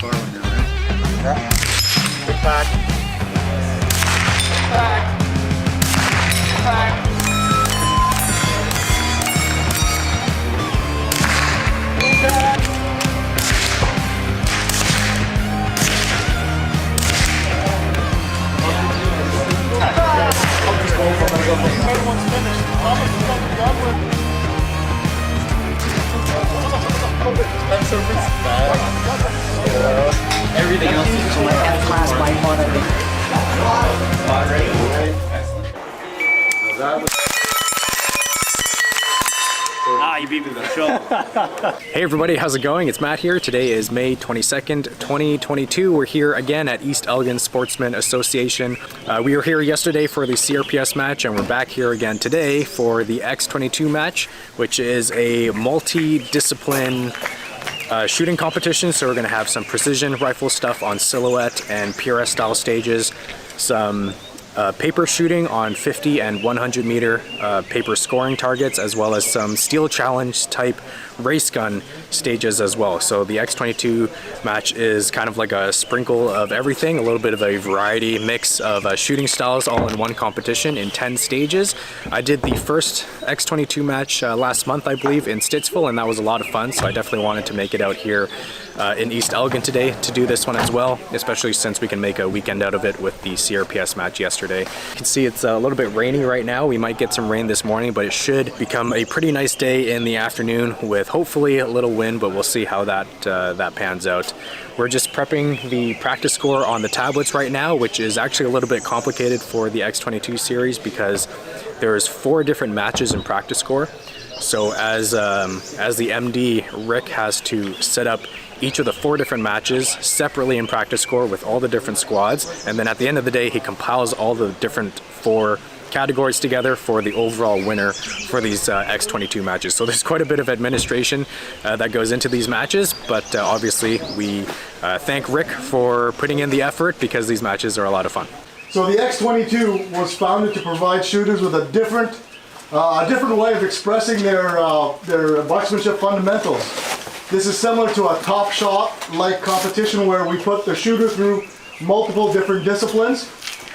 far one now, right? Yeah. Big pack. Pack. Pack. Everyone's finished. Everything else is So my F-class bike mod, I think. you beat me to the show. Hey everybody, how's it going? It's Matt here. Today is May 22nd, 2022. We're here again at East Elgin Sportsman Association. We were here yesterday for the CRPS match, and we're back here again today for the X22 match, which is a multi-discipline shooting competition. So we're going to have some precision rifle stuff on silhouette and PRS style stages, some paper shooting on 50 and 100 meter paper scoring targets, as well as some steel challenge type race gun stages as well. So the X22 match is kind of like a sprinkle of everything, a little bit of a variety mix of shooting styles all in one competition in 10 stages. I did the first X22 match last month, I believe, in Stittsville, and that was a lot of fun. So I definitely wanted to make it out here in East Elgin today to do this one as well, especially since we can make a weekend out of it with the CRPS match yesterday. You can see it's a little bit rainy right now. We might get some rain this morning, but it should become a pretty nice day in the afternoon with hopefully a little wind, but we'll see how that pans out. We're just prepping the practice score on the tablets right now, which is actually a little bit complicated for the X22 series because there's 4 different matches in practice score. So as the MD, Rick has to set up each of the 4 different matches separately in practice score with all the different squads, and then at the end of the day he compiles all the different 4 categories together for the overall winner for these X22 matches. So there's quite a bit of administration that goes into these matches, but obviously we thank Rick for putting in the effort because these matches are a lot of fun. So the X22 was founded to provide shooters with a different way of expressing their marksmanship fundamentals. This is similar to a top shot like competition where we put the shooter through multiple different disciplines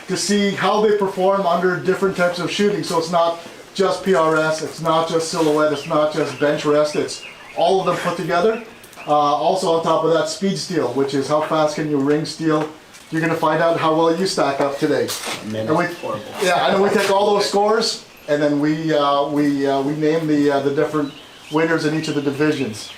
to see how they perform under different types of shooting. So it's not just PRS, it's not just silhouette, it's not just bench rest, it's all of them put together. Also on top of that, speed steel, which is how fast can you ring steel. You're going to find out how well you stack up today. And we take all those scores and then we name the different winners in each of the divisions.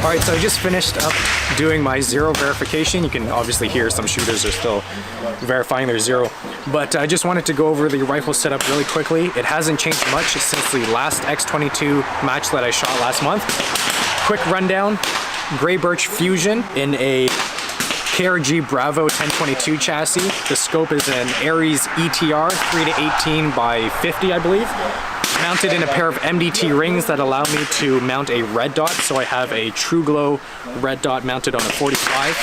Alright, so I just finished up doing my zero verification. You can obviously hear some shooters are still verifying their zero, but I just wanted to go over the rifle setup really quickly. It hasn't changed much since the last X22 match that I shot last month. Quick rundown: Gray Birch Fusion in a KRG Bravo 1022 chassis. The scope is an Aries ETR 3-18 by 50, I believe. Mounted in a pair of MDT rings that allow me to mount a red dot, so I have a True Glow red dot mounted on a 45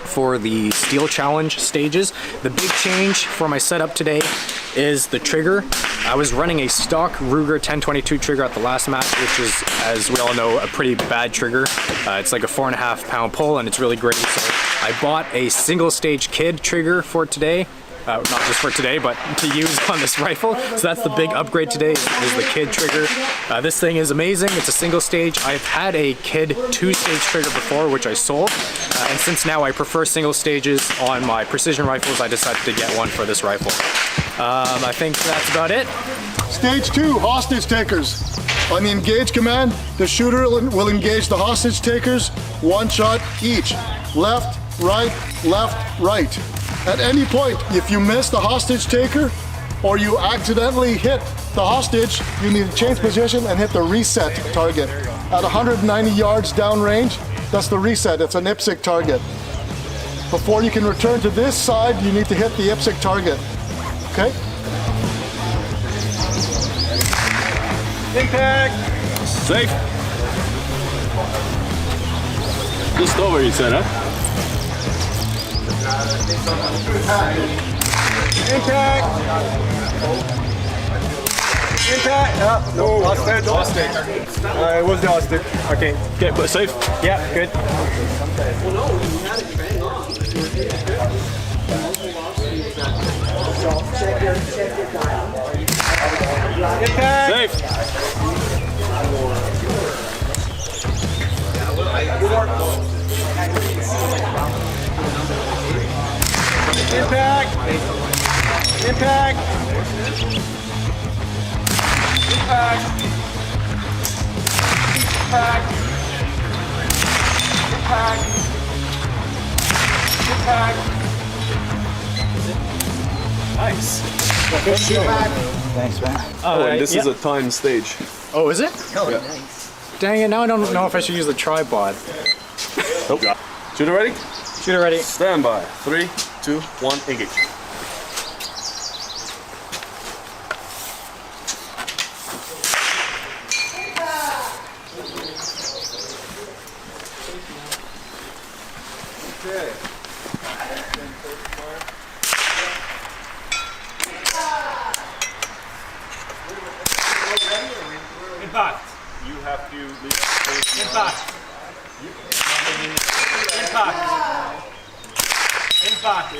for the steel challenge stages. The big change for my setup today is the trigger. I was running a stock Ruger 1022 trigger at the last match, which is, as we all know, a pretty bad trigger. It's like a 4.5 pound pull and it's really great. So I bought a single stage kid trigger for today. Not just for today, but to use on this rifle. So that's the big upgrade today, is the kid trigger. This thing is amazing. It's a single stage. I've had a kid 2-stage trigger before, which I sold. And since now I prefer single stages on my precision rifles, I decided to get one for this rifle. I think that's about it. Stage 2, hostage takers. On the engage command, the shooter will engage the hostage takers 1 shot each. Left, right. At any point, if you miss the hostage taker or you accidentally hit the hostage, you need to change position and hit the reset target. At 190 yards downrange, that's the reset. It's an IPSC target. Before you can return to this side, you need to hit the IPSC target. Okay? Impact! Safe! Just over, you said, huh? Impact! Impact! No, lost it. Lost it. It was the lost it. Okay, good, but safe. Yeah, good. Impact! Safe. Impact! Impact! Impact! Impact! Impact! Impact! Nice. Thanks, man. Oh, and this is a timed stage. Oh, is it? Yeah. Dang it, now I don't know if I should use the tripod. Nope. Shooter ready? Shooter ready. Stand by. 3, 2, 1, engage. Impact. You have to leave space. Impact. Impact. Impact.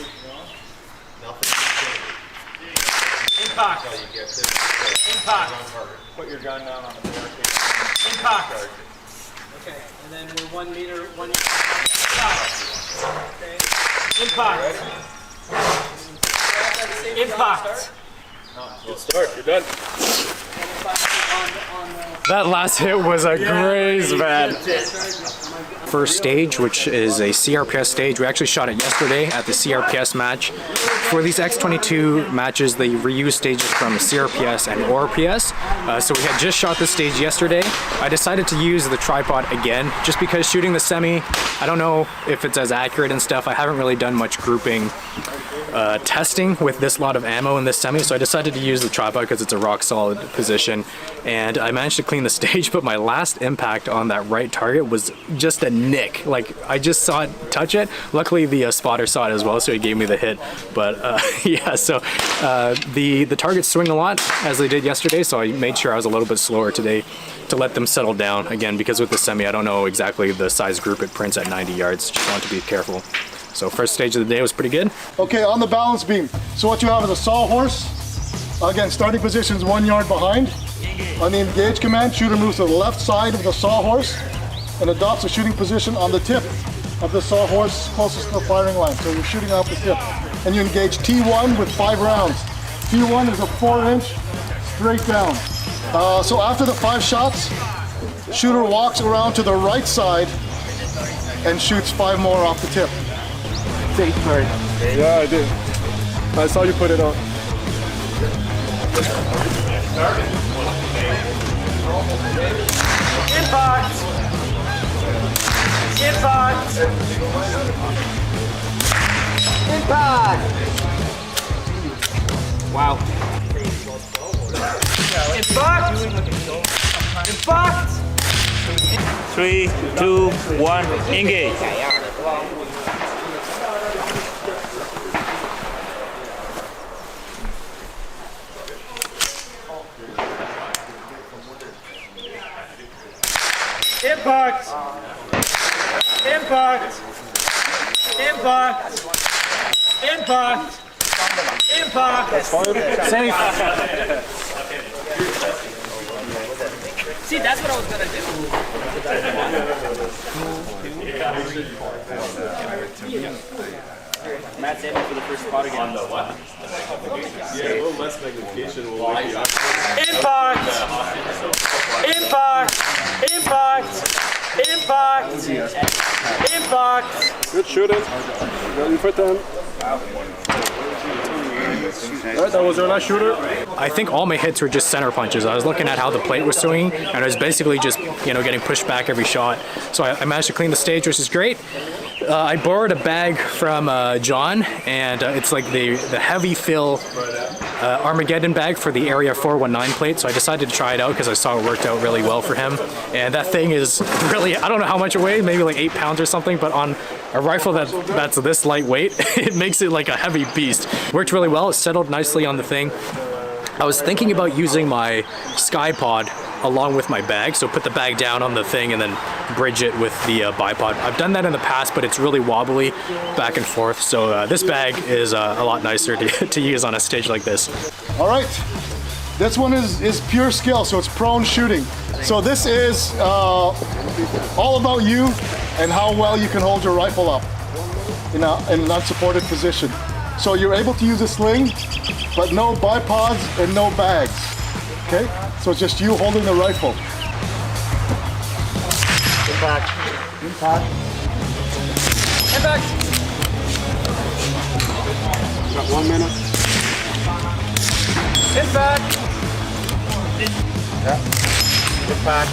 Impact. Impact. Put your gun down on the barricade. Impact. Okay, and then we're 1 meter, 1 meter. Impact. Impact. Good start. You're done. That last hit was a graze, man. First stage, which is a CRPS stage. We actually shot it yesterday at the CRPS match. For these X22 matches, they reuse stages from CRPS and ORPS. So we had just shot this stage yesterday. I decided to use the tripod again, just because shooting the semi, I don't know if it's as accurate and stuff. I haven't really done much grouping testing with this lot of ammo in this semi, so I decided to use the tripod because it's a rock solid position. And I managed to clean the stage, but my last impact on that right target was just a nick. Like, I just saw it touch it. Luckily the spotter saw it as well, so he gave me the hit. But yeah, so the targets swing a lot as they did yesterday, so I made sure I was a little bit slower today to let them settle down again, because with the semi I don't know exactly the size group it prints at 90 yards. Just want to be careful. So first stage of the day was pretty good. Okay, on the balance beam. So what you have is a sawhorse. Again, starting position is 1 yard behind. On the engage command, shooter moves to the left side of the sawhorse and adopts a shooting position on the tip of the sawhorse closest to the firing line. So you're shooting off the tip. And you engage T1 with 5 rounds. T1 is a 4-inch straight down. So after the 5 shots, shooter walks around to the right side and shoots 5 more off the tip. Safe bird. Yeah, I did. I saw you put it on. Impact. Impact. Impact! Wow. Impact. Impact. 3, 2, 1, engage. Impact. Impact. Impact. Impact. Impact. Safe. See, that's what I was gonna do. Matt's aiming for the first spot again. On the what? Yeah, a little less magnification will wake you up. Impact. Impact. Impact. Impact. Impact. Good shooting. Ready for 10. Alright, that was our last shooter. I think all my hits were just center punches. I was looking at how the plate was swinging, and I was basically just, you know, getting pushed back every shot. So I managed to clean the stage, which is great. I borrowed a bag from John, and it's like the heavy fill Armageddon bag for the Area 419 plate, so I decided to try it out because I saw it worked out really well for him. And that thing is really, I don't know how much it weighs, maybe like 8 pounds or something, but on a rifle that's this lightweight, it makes it like a heavy beast. Worked really well, it settled nicely on the thing. I was thinking about using my Sky Pod along with my bag, so put the bag down on the thing and then bridge it with the bipod. I've done that in the past, but it's really wobbly back and forth, so this bag is a lot nicer to use on a stage like this. All right, this one is pure skill, so it's prone shooting. So this is all about you and how well you can hold your rifle up in an unsupported position. So you're able to use a sling, but no bipods and no bags, okay? So it's just you holding the rifle. Impact. Impact. Impact. Got 1 minute. Impact. Yeah. Impact.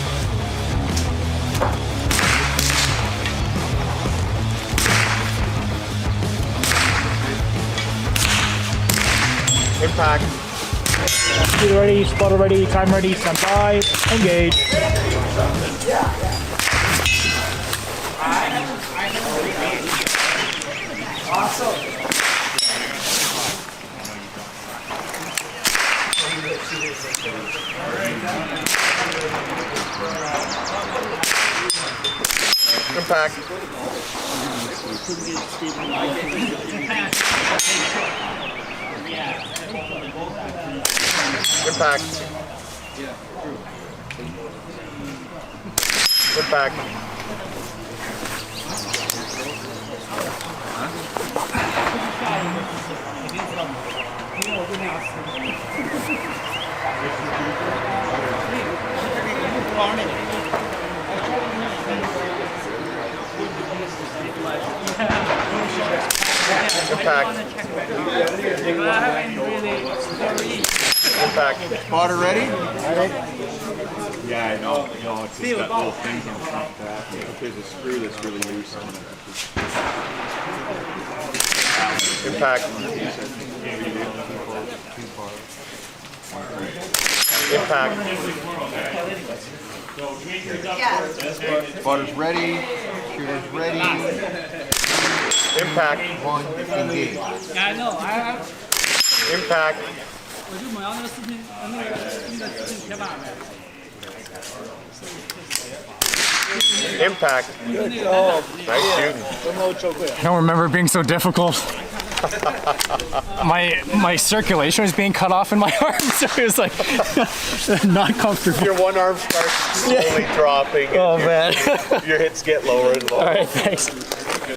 Impact. Speed ready, spotter ready, time ready, stand by, engage. Impact. Impact. Impact. Impact. Impact. Spotter ready? Yeah, I know. It's just got little things on the front of that. There's a screw that's really loose on it. Impact. Impact. Spotter's ready. Shooter's ready. Impact. One, engage. Yeah, I know. Impact. 我就抹上那个视频，那个视频铁板呗。 Impact. Nice shooting. I don't remember it being so difficult. my circulation was being cut off in my arm, so it was like not comfortable. Your one arm starts slowly dropping. Oh man. Your hits get lower and lower. All right, thanks.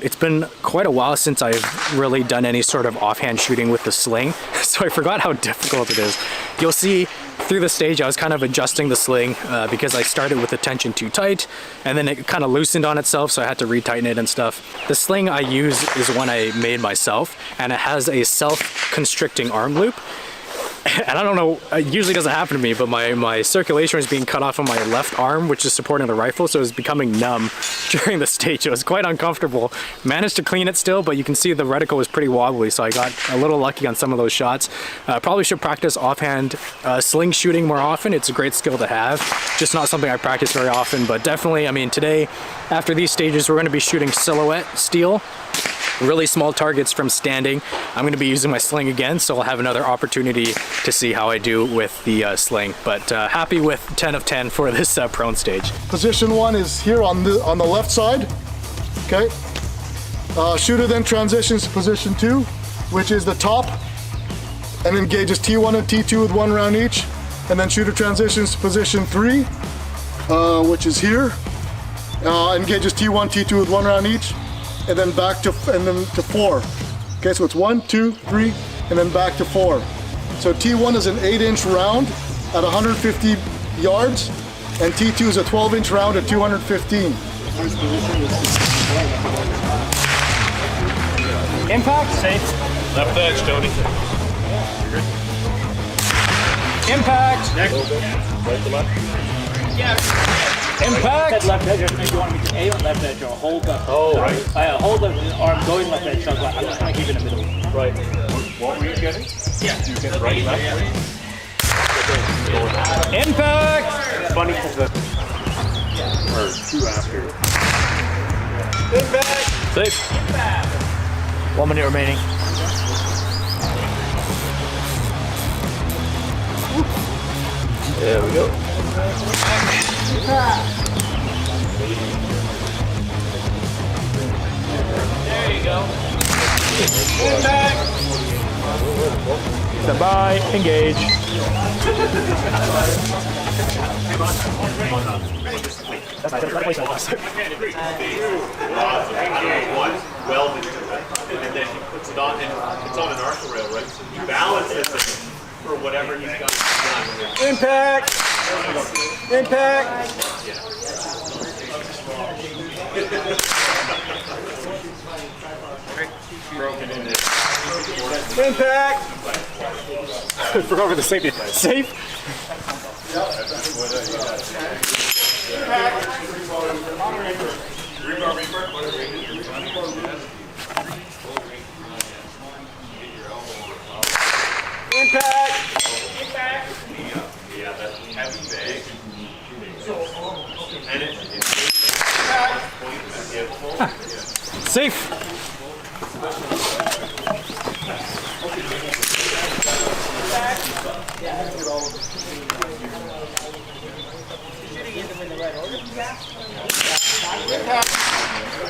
It's been quite a while since I've really done any sort of offhand shooting with the sling, so I forgot how difficult it is. You'll see through the stage I was kind of adjusting the sling because I started with the tension too tight and then it kind of loosened on itself, so I had to retighten it and stuff. The sling I use is one I made myself and it has a self-constricting arm loop. And I don't know, it usually doesn't happen to me, but my circulation was being cut off on my left arm, which is supporting the rifle, so it was becoming numb during the stage. It was quite uncomfortable. Managed to clean it still, but you can see the reticle was pretty wobbly, so I got a little lucky on some of those shots. Probably should practice offhand sling shooting more often. It's a great skill to have. Just not something I practice very often, but definitely, I mean, today, after these stages, we're going to be shooting silhouette steel. Really small targets from standing. I'm going to be using my sling again, so I'll have another opportunity to see how I do with the sling. But happy with 10 of 10 for this prone stage. Position 1 is here on the left side. Okay. Shooter then transitions to position 2, which is the top, and engages T1 and T2 with 1 round each. And then shooter transitions to position 3, which is here. Engages T1, T2 with 1 round each. And then back to 4. Okay, so it's 1, 2, 3, and then back to 4. So T1 is an 8-inch round at 150 yards, and T2 is a 12-inch round at 215. Impact, safe. Left edge, Tony. Impact. Next. Right to left. Yeah. Impact. Left edge. Do you want me to aim on left edge or hold the? Oh, right. Hold the arm going left edge. So I'm just gonna keep it in the middle. Right. What were you getting? Yeah. You get right back. Impact! It's funny because or two after. Safe. 1 minute remaining. There we go. There you go. Stand by, engage. Welded to it, and then he puts it on, and it's on an arc rail, right? So he balances it for whatever he's got done. Impact! Impact! Impact! Forgot for the safety. Safe! Impact! Yeah, that heavy bag. And Safe!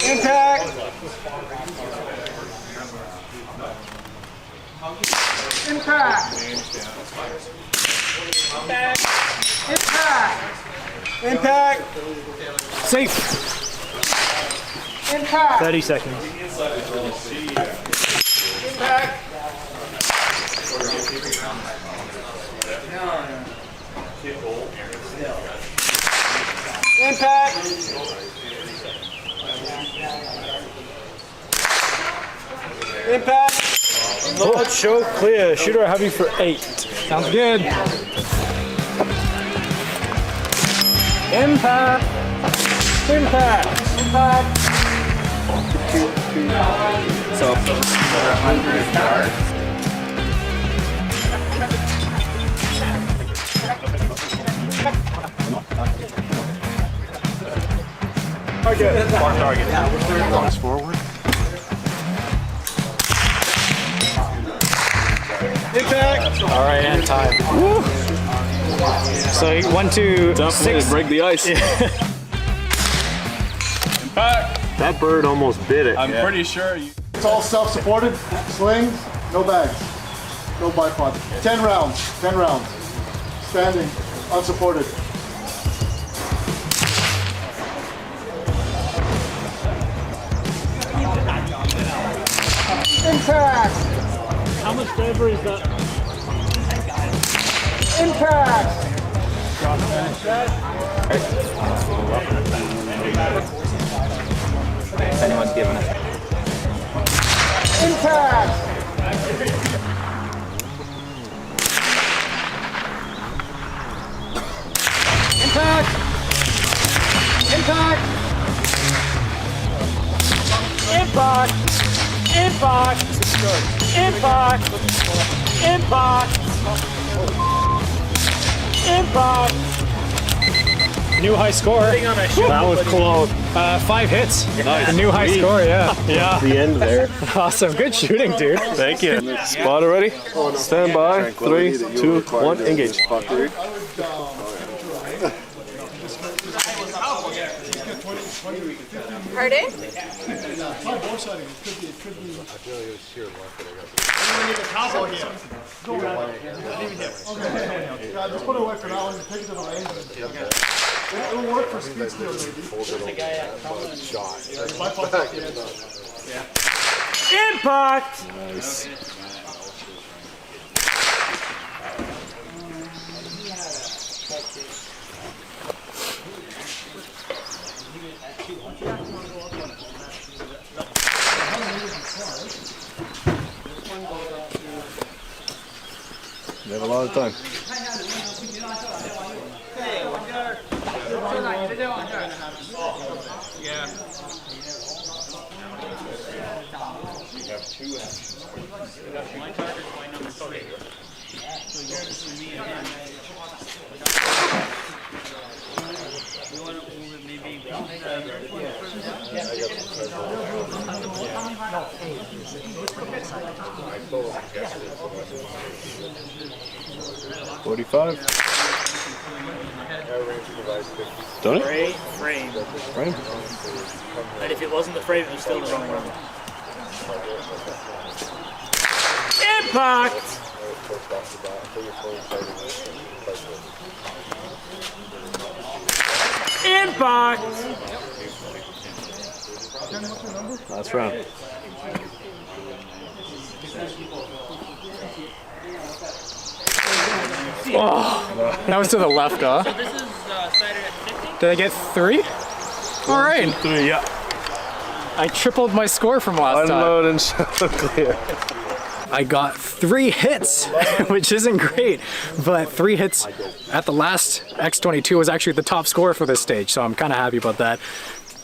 Impact! Impact! Impact! Impact! Safe! Impact! 30 seconds. Impact! Impact! Impact! Load show clear. Shooter heavy for 8. Sounds good. Impact! Impact! Impact! So, 100 yards. Target. Bar target. Goes forward. Impact! All right, and time. Woo. So 1, 2, 6. Break the ice. Impact. That bird almost bit it. I'm pretty sure you. It's all self-supported, slings, no bags, no bipod. 10 rounds, 10 rounds. Standing, unsupported. Impact! How much favor is that? Impact! If anyone's giving it. Impact! Impact! Impact! Impact! Impact! Impact! Impact! Impact! New high score. That was close. 5 hits. Nice. A new high score, yeah. Yeah. The end there. Awesome. Good shooting, dude. Thank you. Spotter ready? Stand by. 3, 2, 1, engage. Pardon? Just put it away for now and take it to the range. It'll work for speed steal, maybe. Impact! You have a lot of time. Yeah. Done it? Frame. Frame? And if it wasn't the frame, it was still the wrong one. Impact! Impact! Last round. Oh, that was to the left, huh? So this is cited at 50? Did I get 3? All right. 3, yeah. I tripled my score from last time. Unload and show clear. I got 3 hits, which isn't great, but 3 hits at the last X22 was actually the top score for this stage, so I'm kind of happy about that.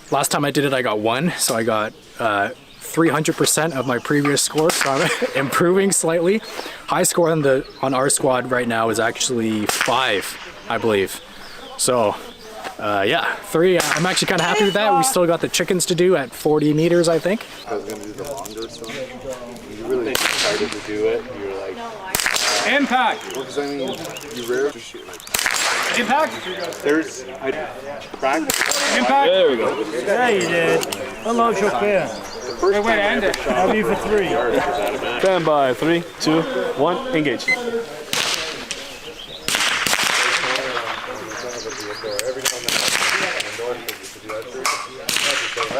Last time I did it, I got 1, so I got 300% of my previous score, so I'm improving slightly. High score on our squad right now is actually 5, I believe. So, yeah, 3. I'm actually kind of happy with that. We still got the chickens to do at 40 meters, I think. I was going to do the longer stuff. You really excited to do it. You're like, Impact! well, because I mean, you rarely shoot like. Impact! I practice. Impact! There we go. Yeah, you did. Unload your clear. Wait, end it. I'll be for 3. Stand by. 3, 2, 1, engage.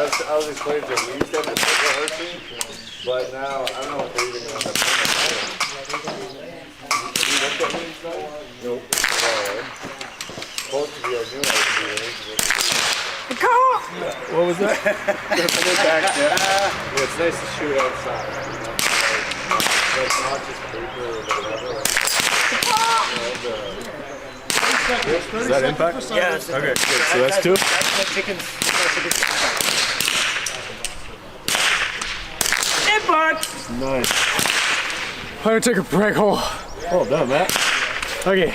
I was explaining to them, we used to have the bigger archery, but now I don't know if they're even going to have fun. Have you looked at these guys? Nope. Supposed to be our new archery range. What was that? Yeah, it's nice to shoot outside. But it's not just paper or whatever. Is that impact? Yeah. Okay, good. So that's 2? That's the chickens. Impact! Nice. I'm gonna take a break hole. Well done, Matt. Okay.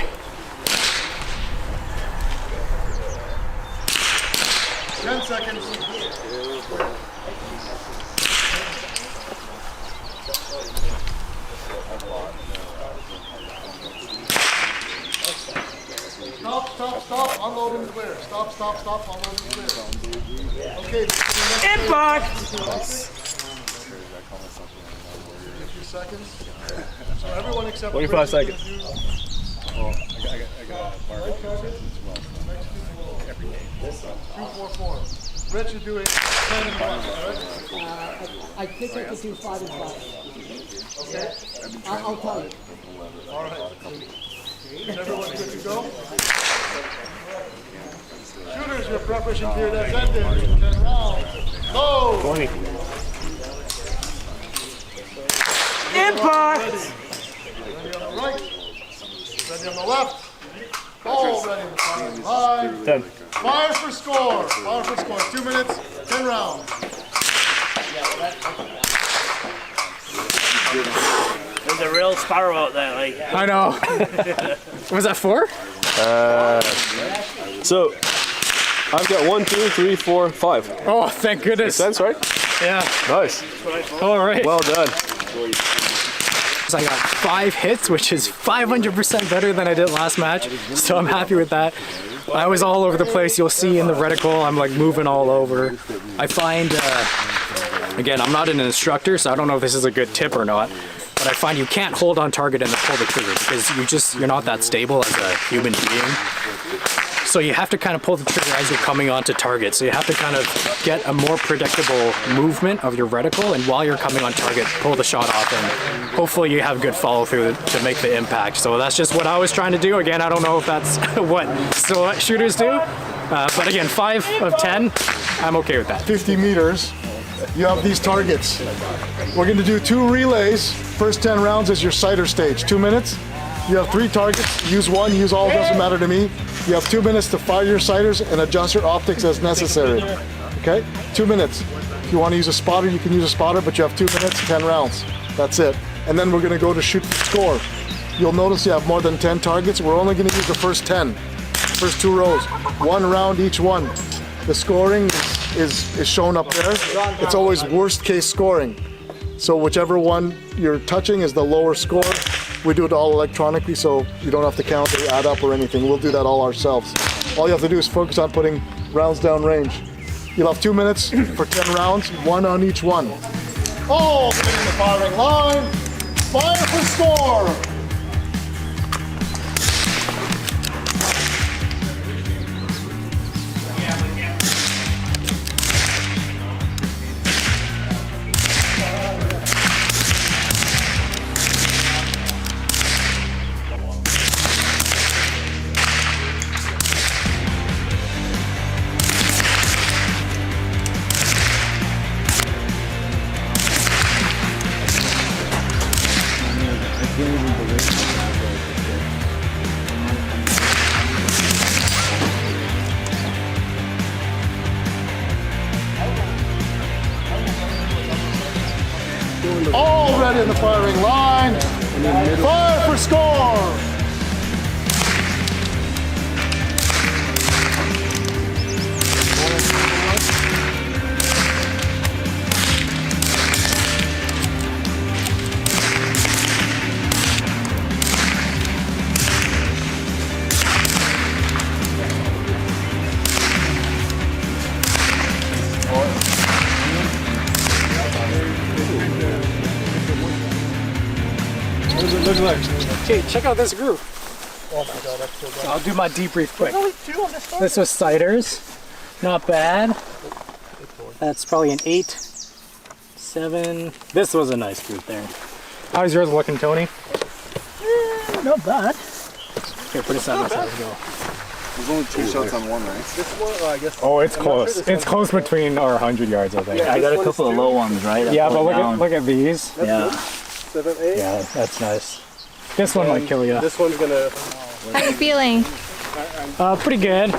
Stop, unload and clear. Stop, unload and clear. Okay. Impact! 2 seconds. So everyone except 25 seconds. I got Barricade as well. 244. Rich, you're doing 10 and 1, right? I think I could do 5 and 5. Okay. I'll tell you. All right. Is everyone good to go? Shooters, your preparation period has ended. 10 rounds. Go! 20. Impact! Ready on the right. Ready on the left. All ready to fire. 10. Fire for score. Fire for score. 2 minutes, 10 rounds. There's a real sparrow out there, like. I know. Was that 4? So, I've got 1, 2, 3, 4, 5. Oh, thank goodness. Makes sense, right? Yeah. Nice. All right. Well done. So I got 5 hits, which is 500% better than I did last match. So I'm happy with that. I was all over the place. You'll see in the reticle, I'm like moving all over. I find, again, I'm not an instructor, so I don't know if this is a good tip or not. But I find you can't hold on target and then pull the trigger because you're not that stable as a human being. So you have to kind of pull the trigger as you're coming onto target. So you have to kind of get a more predictable movement of your reticle, and while you're coming on target, pull the shot off, and hopefully you have good follow through to make the impact. So that's just what I was trying to do. Again, I don't know if that's what shooters do, but again, 5 of 10, I'm okay with that. 50 meters. You have these targets. We're going to do 2 relays. First 10 rounds is your sighter stage. 2 minutes. You have 3 targets. Use 1, use all, doesn't matter to me. You have 2 minutes to fire your sighters and adjust your optics as necessary. Okay, 2 minutes. If you want to use a spotter, you can use a spotter, but you have 2 minutes, 10 rounds. That's it. And then we're going to go to shoot for score. You'll notice you have more than 10 targets. We're only going to use the first 10, first 2 rows, 1 round each one. The scoring is shown up there. It's always worst case scoring. So whichever one you're touching is the lower score. We do it all electronically, so you don't have to count or add up or anything. We'll do that all ourselves. All you have to do is focus on putting rounds down range. You'll have 2 minutes for 10 rounds, 1 on each one. All in the firing line. Fire for score. All ready in the firing line. Fire for score. What does it look like? Okay, check out this group. Oh my God, that's so bad. I'll do my debrief quick. This was Ciders. Not bad. That's probably an 8, 7. This was a nice group there. How's yours looking, Tony? Not bad. Here, put it side by side. Go. There's only 2 shots on one, right? This one, I guess. Oh, it's close. It's close between our 100 yards, I think. I got a couple of low ones, right? Yeah, but look at these. Yeah. 7, 8. Yeah, that's nice. This one might kill you. This one's gonna. How you feeling? Pretty good.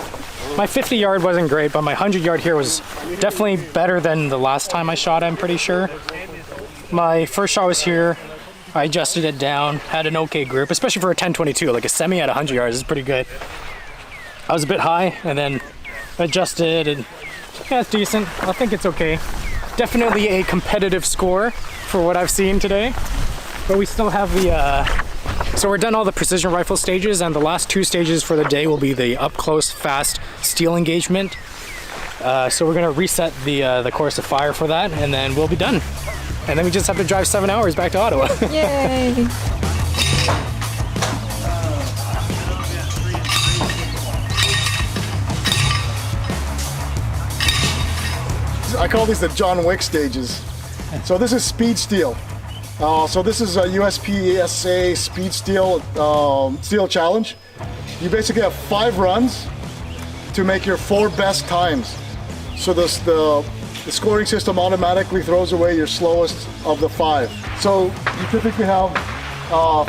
My 50 yard wasn't great, but my 100 yard here was definitely better than the last time I shot, I'm pretty sure. My first shot was here. I adjusted it down, had an okay grip, especially for a 10-22. Like a semi at 100 yards is pretty good. I was a bit high and then adjusted, and yeah, it's decent. I think it's okay. Definitely a competitive score for what I've seen today. But we still have the, so we're done all the precision rifle stages, and the last 2 stages for the day will be the up close, fast steel engagement. So we're gonna reset the course of fire for that, and then we'll be done. And then we just have to drive 7 hours back to Ottawa. Yay! I call these the John Wick stages. So this is speed steel. So this is a USPSA speed steel steel challenge. You basically have 5 runs to make your 4 best times. So the scoring system automatically throws away your slowest of the 5. So you typically have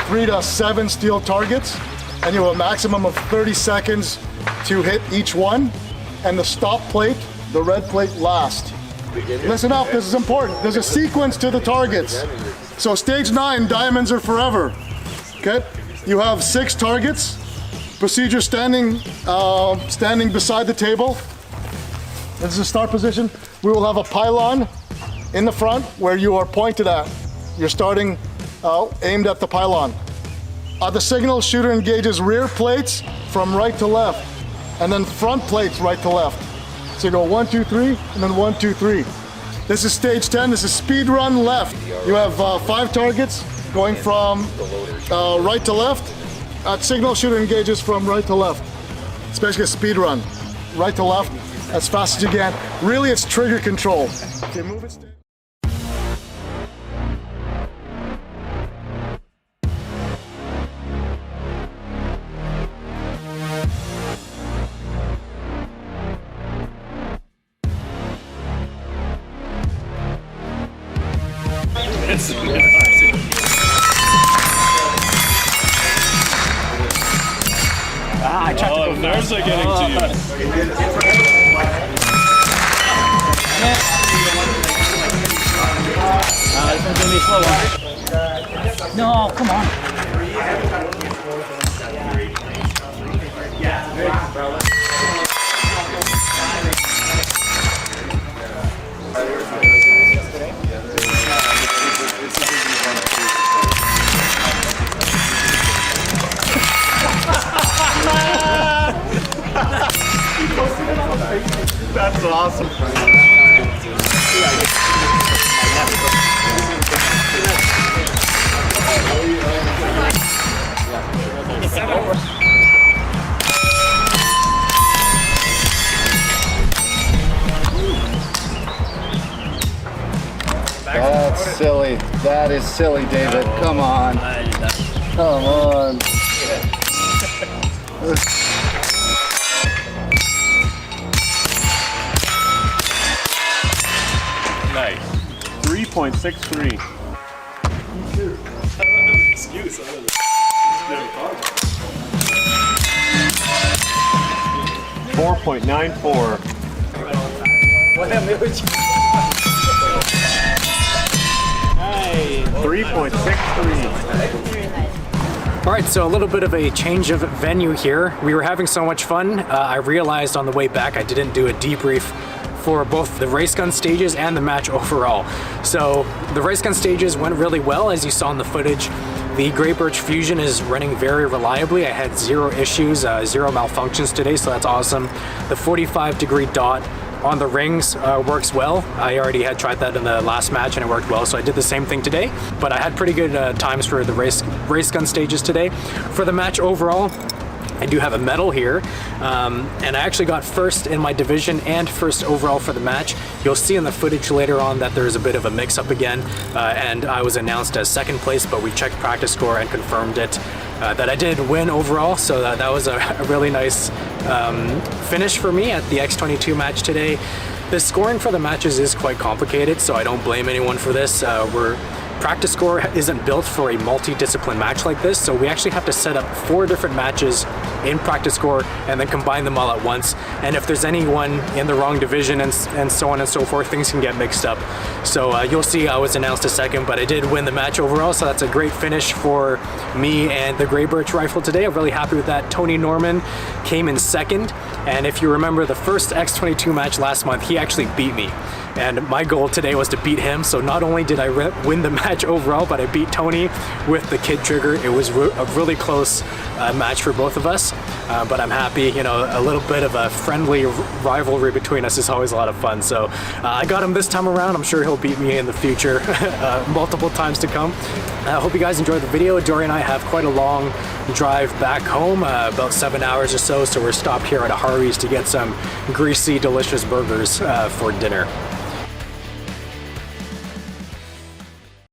3 to 7 steel targets, and you have a maximum of 30 seconds to hit each one, and the stop plate, the red plate, last. Listen up, this is important. There's a sequence to the targets. So stage 9, diamonds are forever. Okay, you have 6 targets. Procedure standing beside the table. This is the start position. We will have a pylon in the front where you are pointed at. You're starting aimed at the pylon. The signal, shooter engages rear plates from right to left, and then front plates right to left. So you go 1, 2, 3, and then 1, 2, 3. This is stage 10. This is speed run left. You have 5 targets going from right to left. Signal, shooter engages from right to left. It's basically a speed run, right to left, as fast as you can. Really, it's trigger control. Okay, move it. Nerves are getting to you. second. This one's gonna be a slow one. No, come on. That's awesome. That's silly. That is silly, David. Come on. Come on. Nice. 3.63. Excuse me. 4.94. Hey, 3.63. All right, so a little bit of a change of venue here. We were having so much fun. I realized on the way back I didn't do a debrief for both the race gun stages and the match overall. So the race gun stages went really well, as you saw in the footage. The Grey Birch Fusion is running very reliably. I had zero issues, zero malfunctions today, so that's awesome. The 45-degree dot on the rings works well. I already had tried that in the last match and it worked well, so I did the same thing today. But I had pretty good times for the race gun stages today. For the match overall, I do have a medal here, and I actually got first in my division and first overall for the match. You'll see in the footage later on that there's a bit of a mix-up again, and I was announced as second place, but we checked practice score and confirmed it that I did win overall, so that was a really nice finish for me at the X22 match today. The scoring for the matches is quite complicated, so I don't blame anyone for this. Practice score isn't built for a multi-discipline match like this, so we actually have to set up 4 different matches in practice score and then combine them all at once. And if there's anyone in the wrong division and so on and so forth, things can get mixed up. So you'll see I was announced a second, but I did win the match overall, so that's a great finish for me and the Grey Birch rifle today. I'm really happy with that. Tony Norman came in second, and if you remember the first X22 match last month, he actually beat me. And my goal today was to beat him, so not only did I win the match overall, but I beat Tony with the kid trigger. It was a really close match for both of us, but I'm happy. You know, a little bit of a friendly rivalry between us is always a lot of fun. So I got him this time around. I'm sure he'll beat me in the future multiple times to come. I hope you guys enjoyed the video. Dory and I have quite a long drive back home, about 7 hours or so, so we're stopped here at a Harvey's to get some greasy, delicious burgers for dinner.